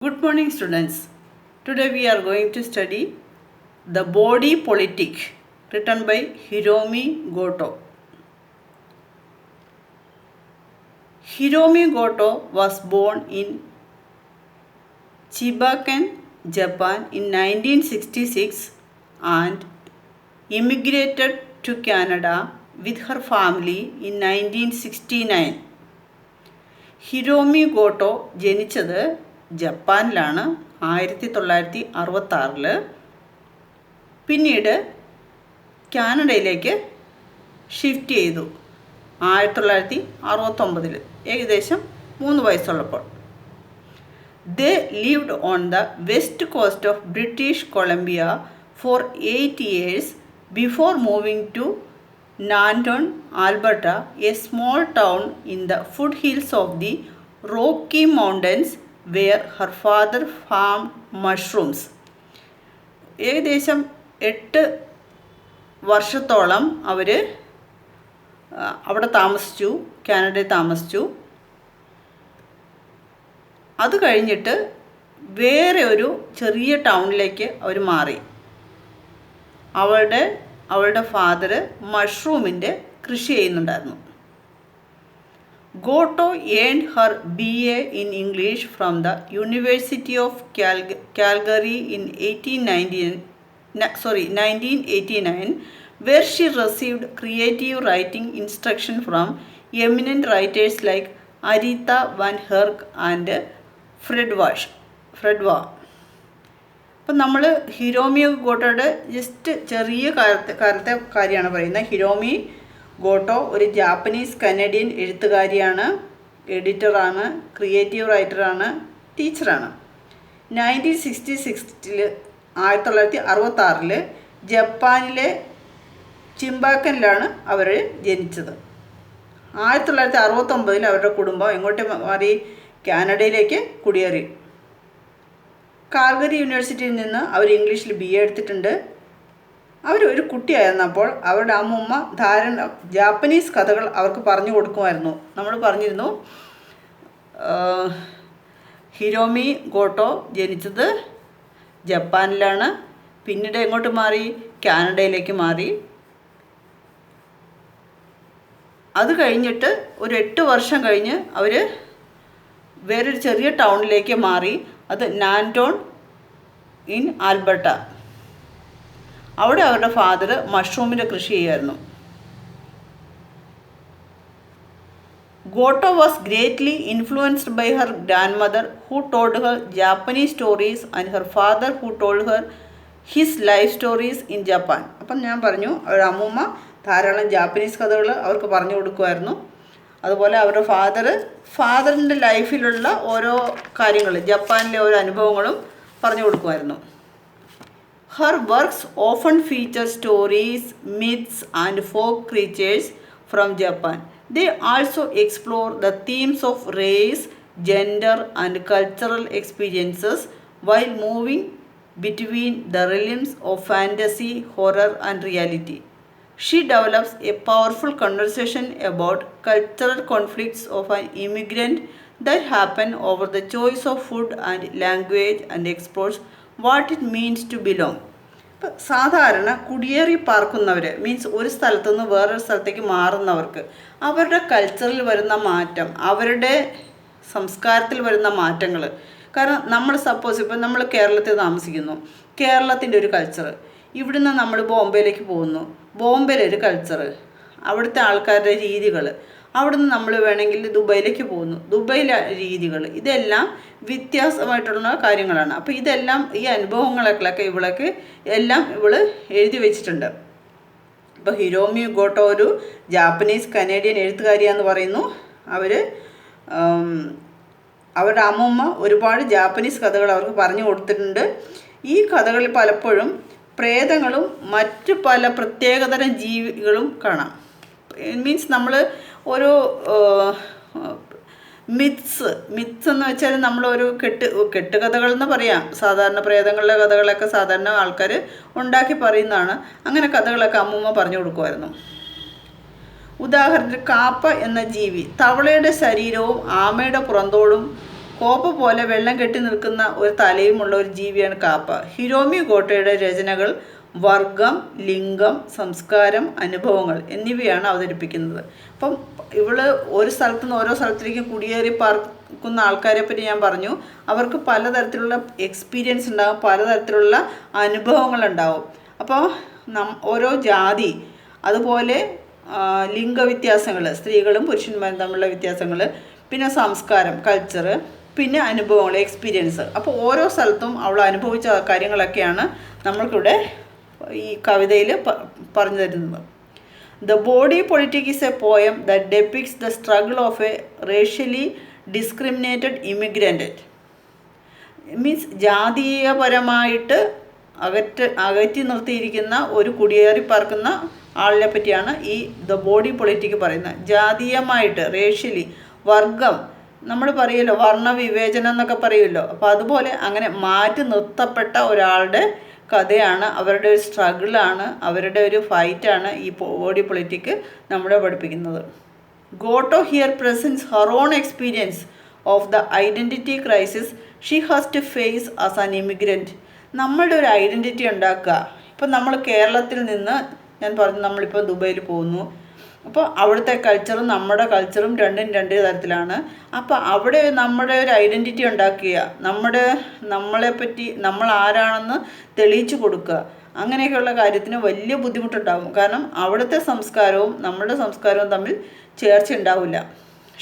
Good morning, students. Today we are going to study The Body Politic, written by Hiromi Goto. Hiromi Goto was born in Chibaken, Japan in 1966 and immigrated to Canada with her family in 1969. ഹിരോമി Giotto ജനിച്ചത് ജപ്പാനിലാണ് 1966. പിന്നീട് കാനഡയിലേക്ക് shift ചെയ്തു 1969, ഏകദേശം 3 വയസ്സുള്ളപ്പോൾ. They lived on the west coast of British Columbia for 8 years before moving to Nanton, Alberta, a small town in the foothills of the Rocky Mountains where her father farmed mushrooms. ഏകദേശം 8 വർഷത്തോളം അവർ അവിടെ താമസിച്ചു, കാനഡയിൽ താമസിച്ചു. അത് കഴിഞ്ഞിട്ട് വേറെ ഒരു ചെറിയ ടൗണിലേക്ക് അവർ മാറി. അവളുടെ ഫാദർ മഷ്റൂമിൻ്റെ കൃഷി ചെയ്യുന്നുണ്ടായിരുന്നു. Goto earned her BA in English from the University of Calgary in 1989, where she received creative writing instruction from eminent writers like Aretha Van Herk and Fred Wa. അപ്പം നമ്മൾ ഹിരോമി ഗോട്ടോയുടെ ജസ്റ്റ് ചെറിയ കാര്യമാണ് പറയുന്നത്. ഹിരോമി ഗോട്ടോ ഒരു Japanese Canadian എഴുത്തുകാരിയാണ്, എഡിറ്ററാണ്, creative റൈറ്ററാണ്, ടീച്ചറാണ്. 1966 ജപ്പാനിലെ ചിംബാക്കനിലാണ് അവർ ജനിച്ചത്. 1969 അവരുടെ കുടുംബം എങ്ങോട്ട് മാറി? കാനഡയിലേക്ക് കുടിയേറി. കാൽഗറി യൂണിവേഴ്സിറ്റിയിൽ നിന്ന് അവർ ഇംഗ്ലീഷിൽ BA എടുത്തിട്ടുണ്ട്. ഒരു കുട്ടിയായിരുന്നപ്പോൾ അവരുടെ അമ്മൂമ്മ ജാപ്പനീസ് കഥകൾ അവർക്ക് പറഞ്ഞു കൊടുക്കുമായിരുന്നു. നമ്മൾ പറഞ്ഞിരുന്നു ഹിരോമി ഗോട്ടോ ജനിച്ചത് ജപ്പാനിലാണ്, പിന്നീട് എങ്ങോട്ട് മാറി? കാനഡയിലേക്ക് മാറി. അത് കഴിഞ്ഞിട്ട് ഒരു 8 വർഷം കഴിഞ്ഞ് അവർ വേറൊരു ചെറിയ ടൗണിലേക്ക് മാറി. അത് നാൻറ്റോൺ ഇൻ ആൽബർട്ട. അവിടെ അവരുടെ ഫാദർ മഷ്റൂമിൻ്റെ കൃഷി ചെയ്യുമായിരുന്നു. Goto was greatly influenced by her grandmother who told her Japanese stories and her father who told her his life stories in Japan. അപ്പം ഞാൻ പറഞ്ഞു അവരുടെ അമ്മൂമ്മ ധാരാളം ജാപ്പനീസ് കഥകൾ അവർക്ക് പറഞ്ഞു കൊടുക്കുമായിരുന്നു. അതുപോലെ അവരുടെ ഫാദറിൻ്റെ ലൈഫിലുള്ള ഓരോ കാര്യങ്ങൾ, ജപ്പാനിലെ ഓരോ അനുഭവങ്ങളും പറഞ്ഞു കൊടുക്കുമായിരുന്നു. Her works often feature stories, myths and folk creatures from Japan. They also explore the themes of race, gender and cultural experiences while moving between the realms of fantasy, horror and reality. She develops a powerful conversation about cultural conflicts of an immigrant that happen over the choice of food and language and explores what it means to belong. ഇപ്പം സാധാരണ കുടിയേറി പാർക്കുന്നവർ means ഒരു സ്ഥലത്തു നിന്ന് വേറൊരു സ്ഥലത്തേക്ക് മാറുന്നവർക്ക് അവരുടെ കൾച്ചറിൽ വരുന്ന മാറ്റം, അവരുടെ സംസ്കാരത്തിൽ വരുന്ന മാറ്റങ്ങൾ. കാരണം നമ്മൾ സപ്പോസ് ഇപ്പം നമ്മൾ കേരളത്തിൽ താമസിക്കുന്നു, കേരളത്തിൻ്റെ ഒരു കൾച്ചർ. ഇവിടുന്ന് നമ്മൾ ബോംബെയിലേക്ക് പോകുന്നു, ബോംബെയിലെ ഒരു കൾച്ചർ, അവിടുത്തെ ആൾക്കാരുടെ രീതികൾ. അവിടുന്ന് നമ്മൾ വേണമെങ്കിൽ ദുബൈയിലേക്ക് പോകുന്നു, ദുബൈയിലെ രീതികൾ. ഇതെല്ലാം വ്യത്യാസമായിട്ടുള്ള കാര്യങ്ങളാണ്. അപ്പോൾ ഇതെല്ലാം ഈ അനുഭവങ്ങളൊക്കെ ഇവളൊക്കെ എല്ലാം എഴുതി വെച്ചിട്ടുണ്ട്. ഇപ്പോൾ ഹിരോമി ഗോട്ടോ ഒരു ജാപ്പനീസ് കനേഡിയൻ എഴുത്തുകാരിയാന്ന് പറയുന്നു. അവരുടെ അമ്മൂമ്മ ഒരുപാട് ജാപ്പനീസ് കഥകൾ അവർക്ക് പറഞ്ഞു കൊടുത്തിട്ടുണ്ട്. ഈ കഥകളിൽ പലപ്പോഴും പ്രേതങ്ങളും മറ്റു പല പ്രത്യേകതരം ജീവികളും കാണാം. മീൻസ് നമ്മൾ ഓരോ മിത്സ് എന്ന് വെച്ചാൽ നമ്മളൊരു കെട്ടുകഥകൾ എന്ന് പറയാം. സാധാരണ പ്രേതങ്ങളുടെ കഥകളൊക്കെ സാധാരണ ആൾക്കാർ ഉണ്ടാക്കി പറയുന്നതാണ്. അങ്ങനെ കഥകളൊക്കെ അമ്മൂമ്മ പറഞ്ഞു കൊടുക്കുമായിരുന്നു. ഉദാഹരണത്തിന് കാപ്പ എന്ന ജീവി തവളയുടെ ശരീരവും ആമയുടെ പുറന്തോടും കോപ്പ പോലെ വെള്ളം കെട്ടി നിൽക്കുന്ന ഒരു തലയുമുള്ള ഒരു ജീവിയാണ് കാപ്പ. ഹിരോമി ഗോട്ടയുടെ രചനകൾ വർഗം, ലിംഗം, സംസ്കാരം, അനുഭവങ്ങൾ എന്നിവയാണ് അവതരിപ്പിക്കുന്നത്. അപ്പം ഇവള് ഒരു സ്ഥലത്തു നിന്ന് ഓരോ സ്ഥലത്തിലേക്ക് കുടിയേറി പാർക്കുന്ന ആൾക്കാരെ പറ്റി ഞാൻ പറഞ്ഞു. അവർക്ക് പലതരത്തിലുള്ള എക്സ്പീരിയൻസ് ഉണ്ടാകും, പലതരത്തിലുള്ള അനുഭവങ്ങളുണ്ടാവും. അപ്പോൾ ഓരോ ജാതി, അതുപോലെ ലിംഗവ്യത്യാസങ്ങൾ, സ്ത്രീകളും പുരുഷന്മാരും തമ്മിലുള്ള വ്യത്യാസങ്ങൾ, പിന്നെ സംസ്കാരം, കൾച്ചർ, പിന്നെ അനുഭവങ്ങൾ, എക്സ്പീരിയൻസ്. അപ്പോൾ ഓരോ സ്ഥലത്തും അവൾ അനുഭവിച്ച കാര്യങ്ങളൊക്കെയാണ് നമ്മൾക്കിവിടെ ഈ കവിതയിൽ പറഞ്ഞു തരുന്നത്. The body politic is a poem that depicts the struggle of a racially discriminated immigrant. Means ജാതീയപരമായിട്ട് അകറ്റി നിർത്തിയിരിക്കുന്ന ഒരു കുടിയേറി പാർക്കുന്ന ആളിനെ പറ്റിയാണ് ഈ ദ ബോഡി പൊളിറ്റിക് പറയുന്നത്. ജാതീയമായിട്ട്, റേഷ്യലി, വർഗം, നമ്മൾ പറയുമല്ലോ വർണ്ണവിവേചനം എന്നൊക്കെ പറയുമല്ലോ, അപ്പോൾ അതുപോലെ അങ്ങനെ മാറ്റി നിർത്തപ്പെട്ട ഒരാളുടെ കഥയാണ്, അവരുടെ ഒരു സ്ട്രഗിളാണ്, അവരുടെ ഒരു ഫൈറ്റാണ് ഈ ബോഡി പൊളിറ്റിക് നമ്മളെ പഠിപ്പിക്കുന്നത്. Gotto here presents her own experience of the identity crisis she has to face as an immigrant. നമ്മളുടെ ഒരു ഐഡൻറ്റിറ്റി ഉണ്ടാക്കുക. ഇപ്പം നമ്മൾ കേരളത്തിൽ നിന്ന്, ഞാൻ പറഞ്ഞു നമ്മളിപ്പോൾ ദുബൈയിൽ പോകുന്നു, അപ്പോൾ അവിടുത്തെ കൾച്ചറും നമ്മുടെ കൾച്ചറും രണ്ടും രണ്ട് തരത്തിലാണ്. അപ്പോൾ അവിടെ നമ്മുടെ ഒരു ഐഡൻറ്റിറ്റി ഉണ്ടാക്കുക, നമ്മളെപ്പറ്റി നമ്മൾ ആരാണെന്ന് തെളിയിച്ചു കൊടുക്കുക, അങ്ങനെയൊക്കെയുള്ള കാര്യത്തിന് വലിയ ബുദ്ധിമുട്ടുണ്ടാകും. കാരണം അവിടുത്തെ സംസ്കാരവും നമ്മുടെ സംസ്കാരവും തമ്മിൽ ചേർച്ച ഉണ്ടാവില്ല.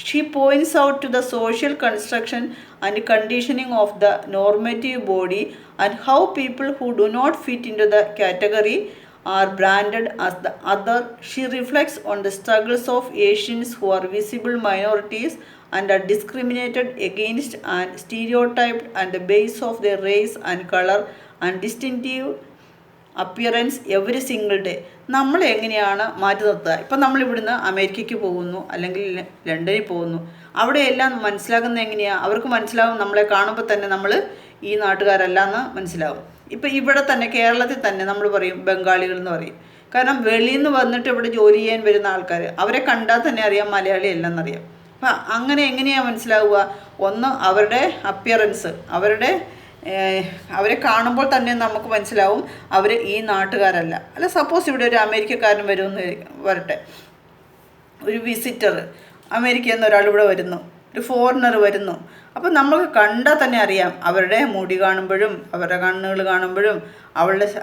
She points out to the social construction and conditioning of the normative body and how people who do not fit into the category are branded as the other. She reflects on the struggles of Asians who are visible minorities and are discriminated against and stereotyped on the basis of their race and color and distinctive appearance every single day. നമ്മൾ എങ്ങനെയാണ് മാറ്റി നിർത്തുക? ഇപ്പം നമ്മളിവിടുന്ന് അമേരിക്കയ്ക്ക് പോകുന്നു, അല്ലെങ്കിൽ ലണ്ടനിൽ പോകുന്നു, അവിടെയെല്ലാം മനസ്സിലാക്കുന്നത് എങ്ങനെയാണ്? അവർക്ക് മനസ്സിലാവും, നമ്മളെ കാണുമ്പോൾ തന്നെ നമ്മൾ ഈ നാട്ടുകാരല്ല എന്ന് മനസ്സിലാവും. ഇപ്പം ഇവിടെ തന്നെ കേരളത്തിൽ തന്നെ നമ്മൾ പറയും ബംഗാളികൾ എന്ന് പറയും. കാരണം വെളിയിൽ നിന്ന് വന്നിട്ട് ഇവിടെ ജോലി ചെയ്യാൻ വരുന്ന ആൾക്കാർ, അവരെ കണ്ടാൽ തന്നെ അറിയാം മലയാളി അല്ലെന്നറിയാം. അപ്പം അങ്ങനെ എങ്ങനെയാണ് മനസ്സിലാവുക? ഒന്ന് അവരുടെ അപ്പിയറൻസ്, അവരെ കാണുമ്പോൾ തന്നെ നമുക്ക് മനസ്സിലാവും അവർ ഈ നാട്ടുകാരല്ല. അല്ല, സപ്പോസ് ഇവിടെ ഒരു അമേരിക്കക്കാരൻ വരുമെന്ന് വരട്ടെ, ഒരു വിസിറ്റർ, അമേരിക്കയിൽ നിന്ന് ഒരാൾ ഇവിടെ വരുന്നു, ഒരു ഫോറിനർ വരുന്നു. അപ്പം നമുക്ക് കണ്ടാൽ തന്നെ അറിയാം, അവരുടെ മുടി കാണുമ്പോഴും അവരുടെ കണ്ണുകൾ കാണുമ്പോഴും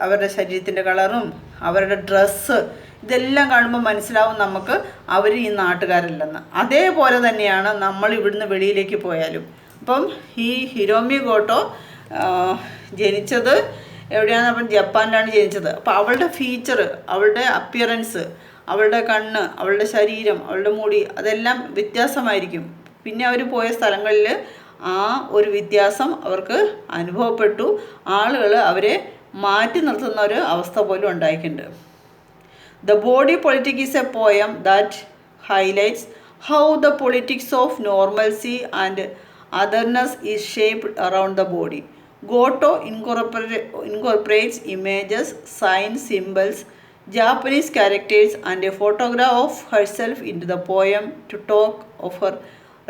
അവരുടെ ശരീരത്തിൻ്റെ കളറും അവരുടെ ഡ്രസ്സ്, ഇതെല്ലാം കാണുമ്പോൾ മനസ്സിലാവും നമുക്ക് അവർ ഈ നാട്ടുകാരല്ലെന്ന്. അതേപോലെ തന്നെയാണ് നമ്മൾ ഇവിടുന്ന് വെളിയിലേക്ക് പോയാലും. അപ്പം ഈ ഹിരോമി ഗോട്ടോ ജനിച്ചത് എവിടെയാണ്? അപ്പം ജപ്പാനിലാണ് ജനിച്ചത്. അപ്പോൾ അവളുടെ ഫീച്ചർ, അവളുടെ അപ്പിയറൻസ്, അവളുടെ കണ്ണ്, അവളുടെ ശരീരം, അവളുടെ മുടി, അതെല്ലാം വ്യത്യാസമായിരിക്കും. പിന്നെ അവർ പോയ സ്ഥലങ്ങളിൽ ആ ഒരു വ്യത്യാസം അവർക്ക് അനുഭവപ്പെട്ടു. ആളുകൾ അവരെ മാറ്റി നിർത്തുന്ന ഒരു അവസ്ഥ പോലും ഉണ്ടായിട്ടുണ്ട്. The body politic is a poem that highlights how the politics of normalcy and otherness is shaped around the body. Goto incorporates images, signs, symbols, Japanese characters and a photograph of herself into the poem to talk of her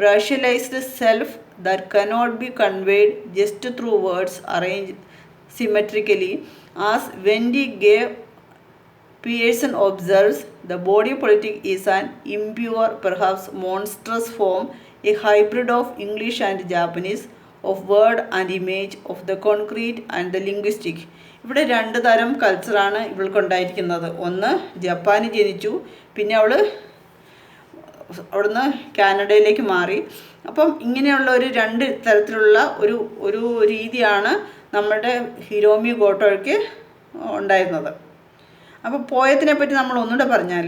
racialized self that cannot be conveyed just through words arranged symmetrically. As Wendy Gay Pearson observes, the body politic is an impure, perhaps monstrous form, a hybrid of English and Japanese, of word and image, of the concrete and the linguistic. ഇവിടെ രണ്ട് തരം കൾച്ചറാണ് ഇവൾക്കുണ്ടായിരിക്കുന്നത്. ഒന്ന്, ജപ്പാനിൽ ജനിച്ചു, പിന്നെ അവിടുന്ന് കാനഡയിലേക്ക് മാറി. അപ്പം ഇങ്ങനെയുള്ള രണ്ട് തരത്തിലുള്ള ഒരു രീതിയാണ് നമ്മുടെ ഹിരോമി ഗോട്ടോയ്ക്ക് ഉണ്ടായിരുന്നത്. അപ്പോൾ പോയത്തിനെ പറ്റി നമ്മൾ ഒന്നുകൂടെ പറഞ്ഞാൽ,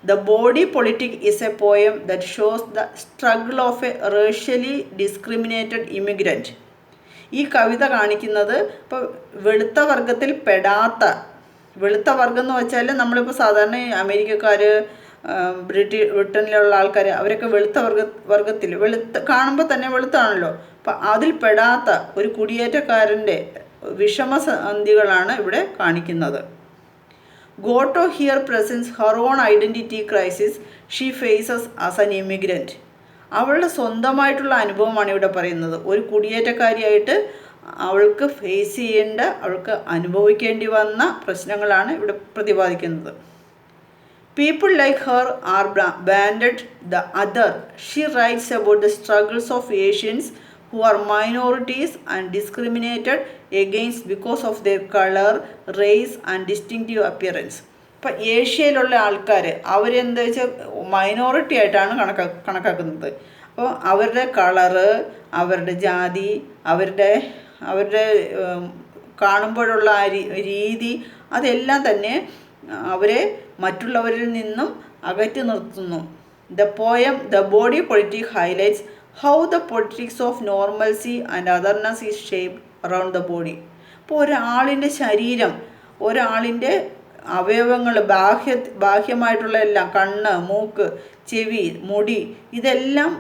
the body politic is a poem that shows the struggle of a racially discriminated immigrant. ഈ കവിത കാണിക്കുന്നത് ഇപ്പോൾ വെളുത്ത വർഗത്തിൽ പെടാത്ത, വെളുത്ത വർഗം എന്ന് വെച്ചാൽ നമ്മളിപ്പോൾ സാധാരണ അമേരിക്കക്കാർ, ബ്രിട്ടനിലുള്ള ആൾക്കാർ, അവരൊക്കെ വെളുത്ത വർഗത്തിൽ കാണുമ്പോൾ തന്നെ വെളുത്താണല്ലോ. അപ്പം അതിൽ പെടാത്ത ഒരു കുടിയേറ്റക്കാരൻ്റെ വിഷമസന്ധികളാണ് ഇവിടെ കാണിക്കുന്നത്. Goto here presents her own identity crisis she faces as an immigrant. അവളുടെ സ്വന്തമായിട്ടുള്ള അനുഭവമാണ് ഇവിടെ പറയുന്നത്. ഒരു കുടിയേറ്റക്കാരിയായിട്ട് അവൾക്ക് ഫേസ് ചെയ്യേണ്ട, അവൾക്ക് അനുഭവിക്കേണ്ടി വന്ന പ്രശ്നങ്ങളാണ് ഇവിടെ പ്രതിപാദിക്കുന്നത്. People like her are banded the other. She writes about the struggles of Asians who are minorities and discriminated against because of their color, race and distinctive appearance. ഇപ്പം ഏഷ്യയിലുള്ള ആൾക്കാർ അവരെന്താ വെച്ചാൽ മൈനോറിറ്റി ആയിട്ടാണ് കണക്കാക്കുന്നത്. അപ്പോൾ അവരുടെ കളറ്, അവരുടെ ജാതി, അവരുടെ കാണുമ്പോഴുള്ള ആ രീതി, അതെല്ലാം തന്നെ അവരെ മറ്റുള്ളവരിൽ നിന്നും അകറ്റി നിർത്തുന്നു. The poem the body politic highlights how the politics of normalcy and otherness is shaped around the body. അപ്പോൾ ഒരാളിൻ്റെ ശരീരം, ഒരാളിൻ്റെ അവയവങ്ങൾ, ബാഹ്യമായിട്ടുള്ള എല്ലാം, കണ്ണ്, മൂക്ക്, ചെവി, മുടി, ഇതെല്ലാം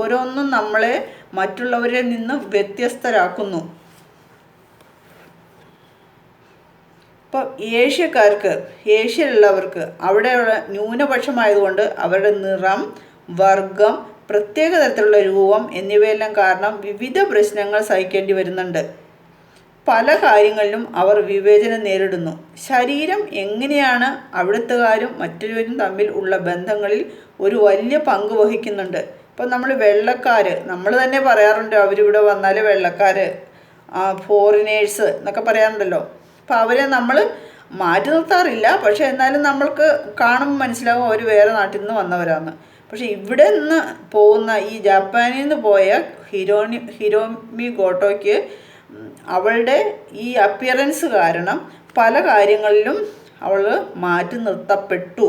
ഓരോന്നും നമ്മളെ മറ്റുള്ളവരിൽ നിന്ന് വ്യത്യസ്തരാക്കുന്നു. ഇപ്പോൾ ഏഷ്യയിലുള്ളവർക്ക് അവിടെയുള്ള ന്യൂനപക്ഷമായതുകൊണ്ട് അവരുടെ നിറം, വർഗം, പ്രത്യേക തരത്തിലുള്ള രൂപം എന്നിവയെല്ലാം കാരണം വിവിധ പ്രശ്നങ്ങൾ സഹിക്കേണ്ടി വരുന്നുണ്ട്. പല കാര്യങ്ങളിലും അവർ വിവേചനം നേരിടുന്നു. ശരീരം എങ്ങനെയാണ് അവിടുത്തുകാരും മറ്റൊരുവരും തമ്മിൽ ഉള്ള ബന്ധങ്ങളിൽ ഒരു വലിയ പങ്ക് വഹിക്കുന്നുണ്ട്. ഇപ്പം നമ്മൾ വെള്ളക്കാർ, നമ്മൾ തന്നെ പറയാറുണ്ട് അവരിവിടെ വന്നാൽ വെള്ളക്കാർ, ഫോറിനേഴ്സ് എന്നൊക്കെ പറയാറുണ്ടല്ലോ. അപ്പോൾ അവരെ നമ്മൾ മാറ്റി നിർത്താറില്ല, പക്ഷേ എന്നാലും നമ്മൾക്ക് കാണുമ്പോൾ മനസ്സിലാവും അവർ വേറെ നാട്ടിൽ നിന്ന് വന്നവരാണ്. പക്ഷേ ഇവിടെ നിന്ന് പോകുന്ന ഈ ജപ്പാനിൽ നിന്ന് പോയ ഹിരോമി ഗോട്ടോയ്ക്ക് അവളുടെ ഈ അപ്പിയറൻസ് കാരണം പല കാര്യങ്ങളിലും അവൾ മാറ്റി നിർത്തപ്പെട്ടു.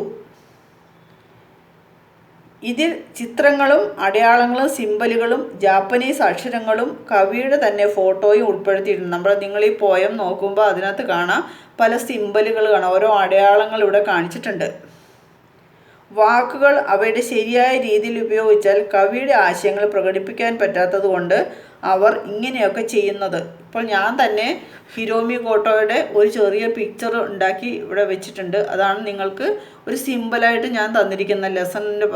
ഇതിൽ ചിത്രങ്ങളും അടയാളങ്ങളും സിംബലുകളും ജാപ്പനീസ് അക്ഷരങ്ങളും കവിയുടെ തന്നെ ഫോട്ടോയും ഉൾപ്പെടുത്തിയിട്ടുണ്ട്. നിങ്ങൾ ഈ പോയം നോക്കുമ്പോൾ അതിനകത്ത് കാണാം, പല സിംബലുകൾ കാണാം, ഓരോ അടയാളങ്ങൾ ഇവിടെ കാണിച്ചിട്ടുണ്ട്. വാക്കുകൾ അവയുടെ ശരിയായ രീതിയിൽ ഉപയോഗിച്ചാൽ കവിയുടെ ആശയങ്ങൾ പ്രകടിപ്പിക്കാൻ പറ്റാത്തത് കൊണ്ട് അവർ ഇങ്ങനെയൊക്കെ ചെയ്യുന്നത്. ഇപ്പോൾ ഞാൻ തന്നെ ഹിരോമി ഗോട്ടോയുടെ ഒരു ചെറിയ പിക്ചർ ഉണ്ടാക്കി ഇവിടെ വെച്ചിട്ടുണ്ട്. അതാണ് നിങ്ങൾക്ക് ഒരു സിമ്പിളായിട്ട് ഞാൻ തന്നിരിക്കുന്ന ലെസണിൻ്റെ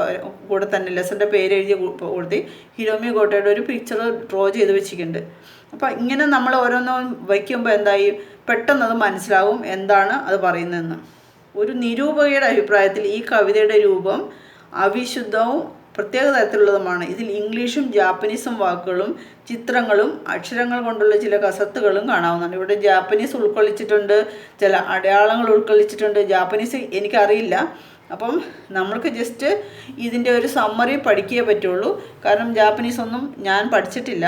കൂടെ തന്നെ, ലെസൻ്റെ പേര് എഴുതി കൊടുത്തി ഹിരോമി ഗോട്ടോയുടെ ഒരു പിക്ചർ ഡ്രോ ചെയ്ത് വെച്ചിട്ടുണ്ട്. അപ്പോൾ ഇങ്ങനെ നമ്മൾ ഓരോന്നും വയ്ക്കുമ്പോൾ എന്തായി പെട്ടെന്നത് മനസ്സിലാവും എന്താണ് അത് പറയുന്നതെന്ന്. ഒരു നിരൂപകയുടെ അഭിപ്രായത്തിൽ ഈ കവിതയുടെ രൂപം അവിശുദ്ധവും പ്രത്യേക തരത്തിലുള്ളതുമാണ്. ഇതിൽ ഇംഗ്ലീഷും ജാപ്പനീസും വാക്കുകളും ചിത്രങ്ങളും അക്ഷരങ്ങൾ കൊണ്ടുള്ള ചില കസത്തുകളും കാണാവുന്നതാണ്. ഇവിടെ ജാപ്പനീസ് ഉൾക്കൊള്ളിച്ചിട്ടുണ്ട്, ചില അടയാളങ്ങൾ ഉൾക്കൊള്ളിച്ചിട്ടുണ്ട്. ജാപ്പനീസ് എനിക്കറിയില്ല, അപ്പം നമ്മൾക്ക് ജസ്റ്റ് ഇതിൻ്റെ ഒരു സമ്മറി പഠിക്കേ പറ്റുള്ളൂ. കാരണം ജാപ്പനീസ് ഒന്നും ഞാൻ പഠിച്ചിട്ടില്ല.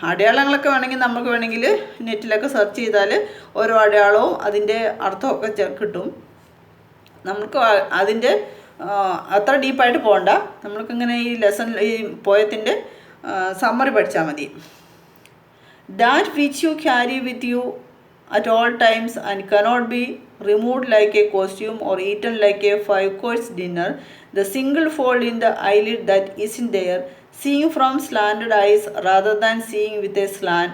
അടയാളങ്ങളൊക്കെ വേണമെങ്കിൽ നെറ്റിലൊക്കെ സെർച്ച് ചെയ്താൽ ഓരോ അടയാളവും അതിൻ്റെ അർത്ഥമൊക്കെ കിട്ടും. നമുക്ക് അതിൻ്റെ അത്ര ഡീപ്പായിട്ട് പോകണ്ട, നമ്മൾക്കിങ്ങനെ ഈ ഈ പോയത്തിൻ്റെ സമ്മറി പഠിച്ചാൽ മതി. That which you carry with you at all times and cannot be removed like a costume or eaten like a 5-course dinner, the single fold in the eyelid that isn't there, seeing from slanted eyes rather than seeing with a slant,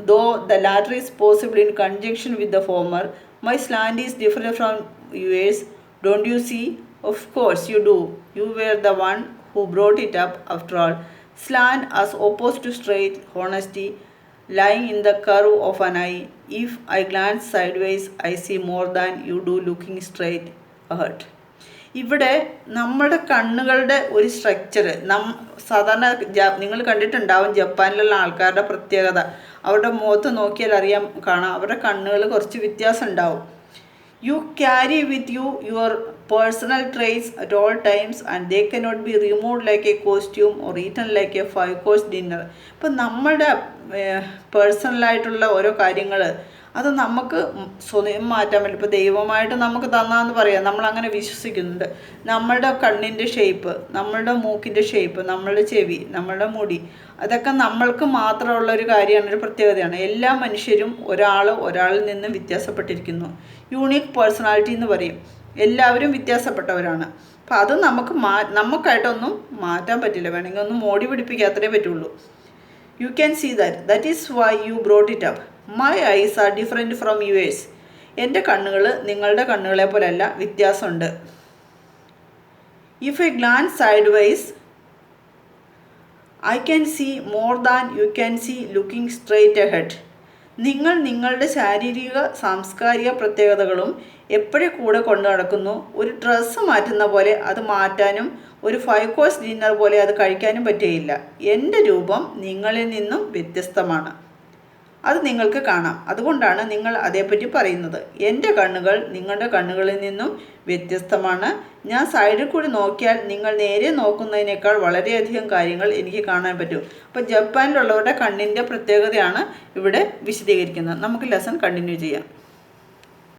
though the latter is possible in conjunction with the former. My slant is different from yours, don't you see? Of course you do. You were the one who brought it up after all. Slant as opposed to straight, honesty, lying in the curve of an eye. If I glance sideways, I see more than you do looking straight ahead. ഇവിടെ നമ്മുടെ കണ്ണുകളുടെ ഒരു structure സാധാരണ നിങ്ങൾ കണ്ടിട്ടുണ്ടാവും ജപ്പാനിലുള്ള ആൾക്കാരുടെ പ്രത്യേകത. അവരുടെ മുഖത്ത് നോക്കിയാൽ കാണാം അവരുടെ കണ്ണുകൾ കുറച്ച് വ്യത്യാസം ഉണ്ടാവും. You carry with you your personal traits at all times and they cannot be removed like a costume or eaten like a 5-course dinner. ഇപ്പം നമ്മളുടെ പേഴ്സണലായിട്ടുള്ള ഓരോ കാര്യങ്ങൾ അത് നമുക്ക് സ്വയം മാറ്റാൻ പറ്റും. ഇപ്പോൾ ദൈവമായിട്ട് നമുക്ക് തന്നാന്ന് പറയാം, നമ്മളങ്ങനെ വിശ്വസിക്കുന്നുണ്ട്. നമ്മളുടെ കണ്ണിൻ്റെ ഷേപ്പ്, നമ്മളുടെ മൂക്കിൻ്റെ ഷേപ്പ്, നമ്മളുടെ ചെവി, നമ്മളുടെ മുടി, അതൊക്കെ നമ്മൾക്ക് മാത്രമുള്ള ഒരു കാര്യമാണ്, ഒരു പ്രത്യേകതയാണ്. എല്ലാ മനുഷ്യരും ഒരാളിൽ നിന്ന് വ്യത്യാസപ്പെട്ടിരിക്കുന്നു. യൂണിക് പേഴ്സണാലിറ്റി എന്ന് പറയും. എല്ലാവരും വ്യത്യാസപ്പെട്ടവരാണ്. അപ്പം അത് നമുക്കായിട്ടൊന്നും മാറ്റാൻ പറ്റില്ല. വേണമെങ്കിൽ ഒന്ന് മോടി പിടിപ്പിക്കാത്തേ പറ്റുള്ളൂ. You can see that is why you brought it up. My eyes are different from yours. എൻ്റെ കണ്ണുകൾ നിങ്ങളുടെ കണ്ണുകളെ പോലെയല്ല, വ്യത്യാസമുണ്ട്. If I glance sideways, I can see more than you can see looking straight ahead. നിങ്ങൾ നിങ്ങളുടെ ശാരീരിക സാംസ്കാരിക പ്രത്യേകതകളും എപ്പോഴും കൂടെ കൊണ്ടു നടക്കുന്നു. ഒരു ഡ്രസ്സ് മാറ്റുന്ന പോലെ അത് മാറ്റാനും ഒരു 5 കോഴ്സ് ഡിന്നർ പോലെ അത് കഴിക്കാനും പറ്റുകയില്ല. എൻ്റെ രൂപം നിങ്ങളിൽ നിന്നും വ്യത്യസ്തമാണ്. അത് നിങ്ങൾക്ക് കാണാം. അതുകൊണ്ടാണ് നിങ്ങൾ അതേപ്പറ്റി പറയുന്നത്. എൻ്റെ കണ്ണുകൾ നിങ്ങളുടെ കണ്ണുകളിൽ നിന്നും വ്യത്യസ്തമാണ്. ഞാൻ സൈഡിൽ കൂടി നോക്കിയാൽ നിങ്ങൾ നേരെ നോക്കുന്നതിനേക്കാൾ വളരെയധികം കാര്യങ്ങൾ എനിക്ക് കാണാൻ പറ്റും. അപ്പോൾ ജപ്പാനിലുള്ളവരുടെ കണ്ണിൻ്റെ പ്രത്യേകതയാണ് ഇവിടെ വിശദീകരിക്കുന്നത്. നമുക്ക് ലെസൺ കണ്ടിന്യൂ ചെയ്യാം.